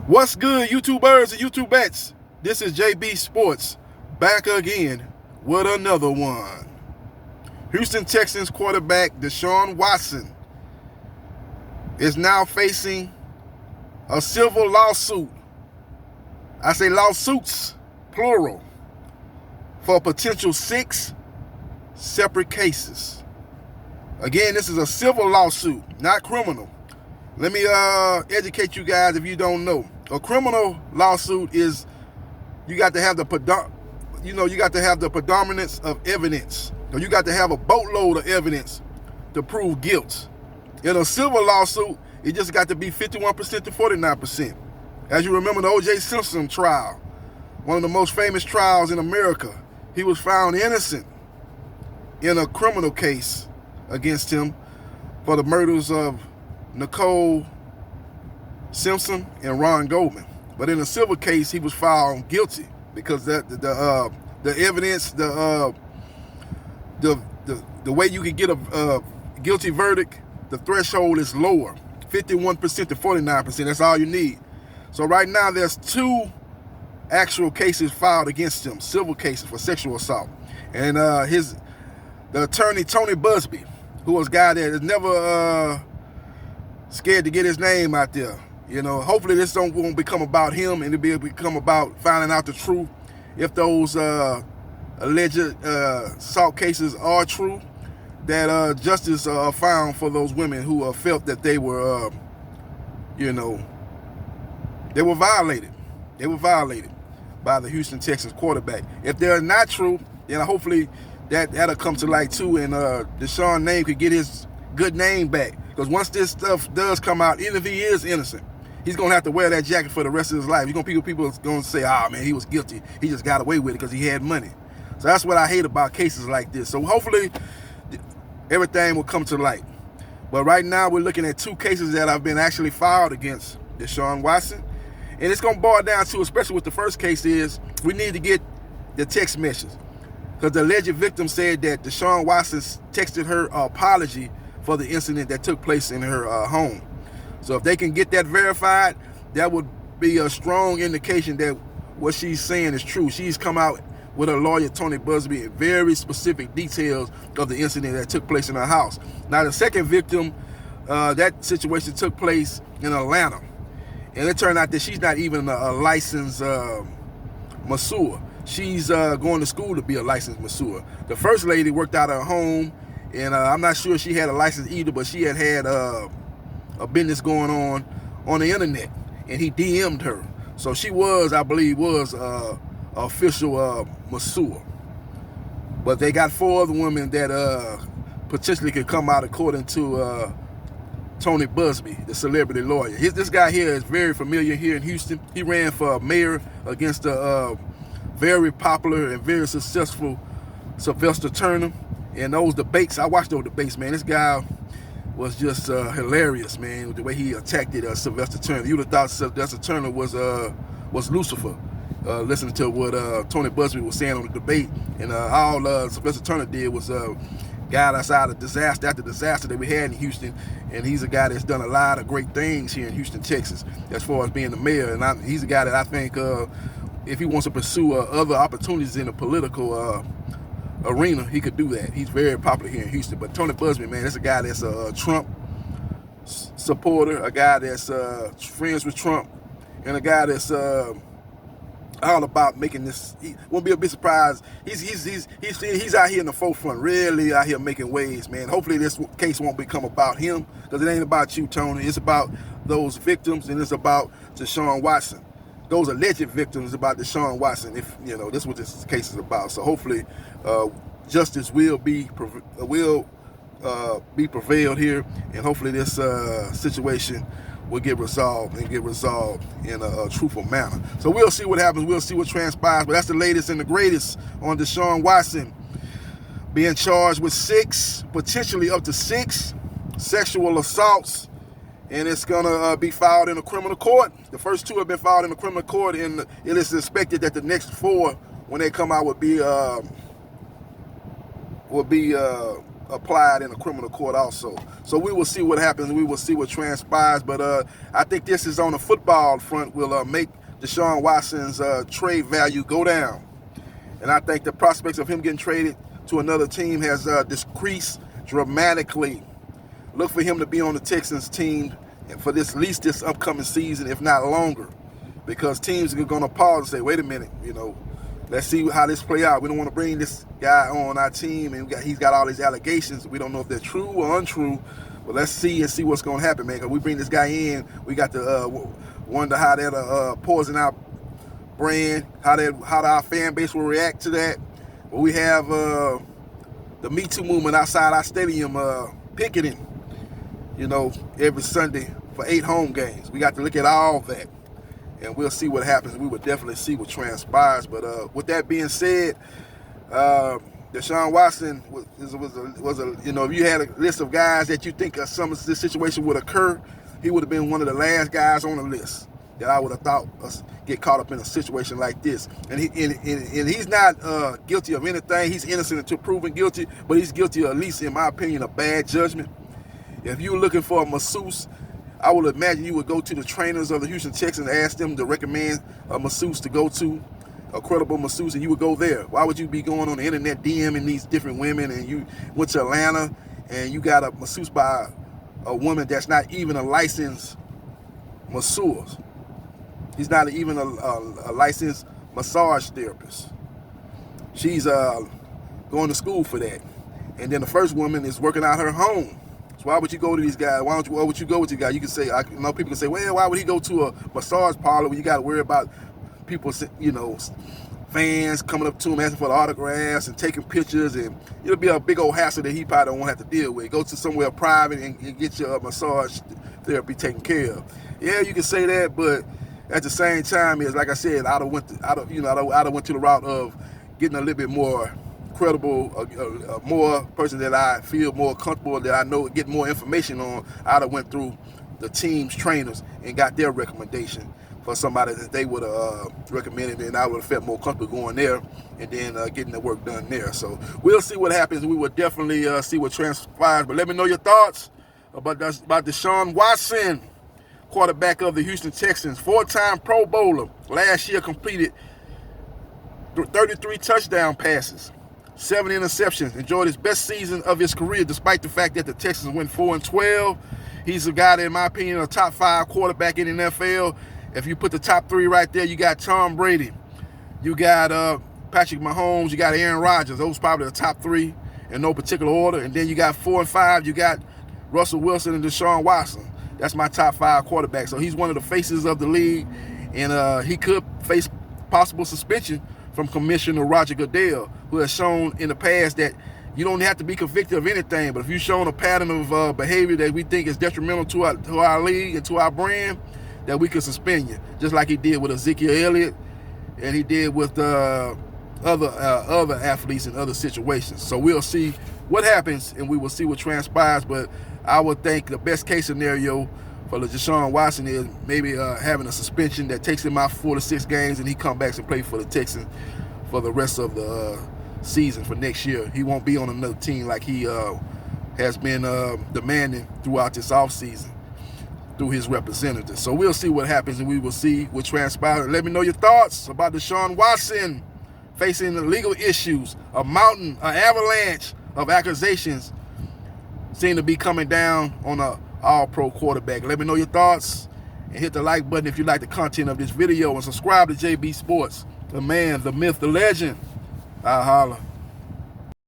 What's good, YouTubers and YouTubettes? This is JB Sports back again with another one. Houston Texans quarterback Deshaun Watson is now facing a civil lawsuit. I say lawsuits, plural, for potential 6 separate cases. Again, this is a civil lawsuit, not criminal. Let me educate you guys if you don't know. A criminal lawsuit is you got to have the predominance of evidence. So you got to have a boatload of evidence to prove guilt. In a civil lawsuit, it just got to be 51% to 49%. As you remember the O.J. Simpson trial, one of the most famous trials in America, he was found innocent in a criminal case against him for the murders of Nicole Simpson and Ron Goldman. But in a civil case, he was found guilty because the evidence, the way you can get a guilty verdict, the threshold is lower, 51% to 49%. That's all you need. So right now, there's 2 actual cases filed against him, civil cases for sexual assault. And the attorney Tony Busby, who was a guy that is never scared to get his name out there. Hopefully this won't become about him, and it'll become about finding out the truth. If those alleged assault cases are true, that justice found for those women who felt that they were, they were violated. They were violated by the Houston Texans quarterback. If they're not true, then hopefully that'll come to light too, and Deshaun's name could get his good name back. Because once this stuff does come out, even if he is innocent, he's going to have to wear that jacket for the rest of his life. People are going to say, man, he was guilty. He just got away with it because he had money. So that's what I hate about cases like this. So hopefully everything will come to light. But right now we're looking at 2 cases that have been actually filed against Deshaun Watson. And it's going to boil down to, especially with the first case, is we need to get the text message. Because the alleged victim said that Deshaun Watson texted her an apology for the incident that took place in her home. So if they can get that verified, that would be a strong indication that what she's saying is true. She's come out with her lawyer, Tony Busby, in very specific details of the incident that took place in her house. Now, the second victim, that situation took place in Atlanta. And it turned out that she's not even a licensed masseur. She's going to school to be a licensed masseur. The first lady worked out of her home, and I'm not sure she had a license either, but she had a business going on the internet, and he DM'd her. So she was, I believe, a official masseur. But they got 4 other women that potentially could come out according to Tony Busby, the celebrity lawyer. This guy here is very familiar here in Houston. He ran for mayor against a very popular and very successful Sylvester Turner. And those debates, I watched those debates, man. This guy was just hilarious, man, the way he attacked Sylvester Turner. You would have thought Sylvester Turner was Lucifer, listening to what Tony Busby was saying on the debate. And all Sylvester Turner did was guide us out of disaster after disaster that we had in Houston. And he's a guy that's done a lot of great things here in Houston, Texas, as far as being the mayor. And he's a guy that I think if he wants to pursue other opportunities in the political arena, he could do that. He's very popular here in Houston. But Tony Busby, man, that's a guy that's a Trump supporter, a guy that's friends with Trump, and a guy that's all about making this. He won't be a bit surprised. He's out here in the forefront, really out here making waves, man. Hopefully this case won't become about him, because it ain't about you, Tony. It's about those victims, and it's about Deshaun Watson. Those alleged victims, about Deshaun Watson. If this is what this case is about. So hopefully justice will be prevailed here, and hopefully this situation will get resolved in a truthful manner. So we'll see what happens. We'll see what transpires. But that's the latest and the greatest on Deshaun Watson being charged with 6, potentially up to 6 sexual assaults. And it's going to be filed in a criminal court. The first 2 have been filed in a criminal court, and it is expected that the next 4, when they come out, will be applied in a criminal court also. So we will see what happens. We will see what transpires. But I think this is on the football front will make Deshaun Watson's trade value go down. And I think the prospects of him getting traded to another team has decreased dramatically. Look for him to be on the Texans team for at least this upcoming season, if not longer. Because teams are going to pause and say, wait a minute, let's see how this play out. We don't want to bring this guy on our team, and he's got all these allegations. We don't know if they're true or untrue, but let's see what's going to happen, man. Because we bring this guy in, we got to wonder how that poison our brand, how our fan base will react to that. But we have the Me Too movement outside our stadium picketing, every Sunday for 8 home games. We got to look at all that. And we'll see what happens. We will definitely see what transpires. But with that being said, Deshaun Watson was a if you had a list of guys that you think some of this situation would occur, he would have been one of the last guys on the list that I would have thought us get caught up in a situation like this. And he's not guilty of anything. He's innocent until proven guilty, but he's guilty, at least in my opinion, of bad judgment. If you're looking for a masseuse, I would imagine you would go to the trainers of the Houston Texans and ask them to recommend a masseuse to go to, a credible masseuse, and you would go there. Why would you be going on the internet DMing these different women, and you went to Atlanta and you got a masseuse by a woman that's not even a licensed masseuse? He's not even a licensed massage therapist. She's going to school for that. And then the first woman is working out her home. Why would you go to these guys? Why would you go with these guys? You can say, I know people can say, well, why would he go to a massage parlor when you got to worry about people, fans coming up to him asking for the autographs and taking pictures, and it'll be a big old hassle that he probably don't want to have to deal with. Go to somewhere private and get your massage therapy taken care of. Yeah, you can say that, but at the same time, is like I said, I'd have went to the route of getting a little bit more credible, more person that I feel more comfortable, that I know get more information on. I'd have went through the team's trainers and got their recommendation for somebody that they would have recommended, and I would have felt more comfortable going there and then getting the work done there. So we'll see what happens. We will definitely see what transpires. But let me know your thoughts about Deshaun Watson, quarterback of the Houston Texans, 4-time Pro Bowler. Last year completed 33 touchdown passes, 7 interceptions, enjoyed his best season of his career despite the fact that the Texans went 4-12. He's a guy that, in my opinion, a top 5 quarterback in the NFL. If you put the top 3 right there, you got Tom Brady, you got Patrick Mahomes, you got Aaron Rodgers. Those probably the top 3 in no particular order. And then you got 4 and 5, you got Russell Wilson and Deshaun Watson. That's my top 5 quarterbacks. So he's one of the faces of the league, and he could face possible suspension from Commissioner Roger Goodell, who has shown in the past that you don't have to be convicted of anything, but if you've shown a pattern of behavior that we think is detrimental to our league and to our brand, that we could suspend you, just like he did with Ezekiel Elliott and he did with other athletes in other situations. So we'll see what happens, and we will see what transpires. But I would think the best case scenario for Deshaun Watson is maybe having a suspension that takes him out 4 to 6 games, and he come back and play for the Texans for the rest of the season for next year. He won't be on another team like he has been demanding throughout this offseason through his representatives. So we'll see what happens, and we will see what transpires. Let me know your thoughts about Deshaun Watson facing the legal issues. An avalanche of accusations seem to be coming down on a all-pro quarterback. Let me know your thoughts, and hit the like button if you like the content of this video, and subscribe to JB Sports, the man, the myth, the legend. I'll holler.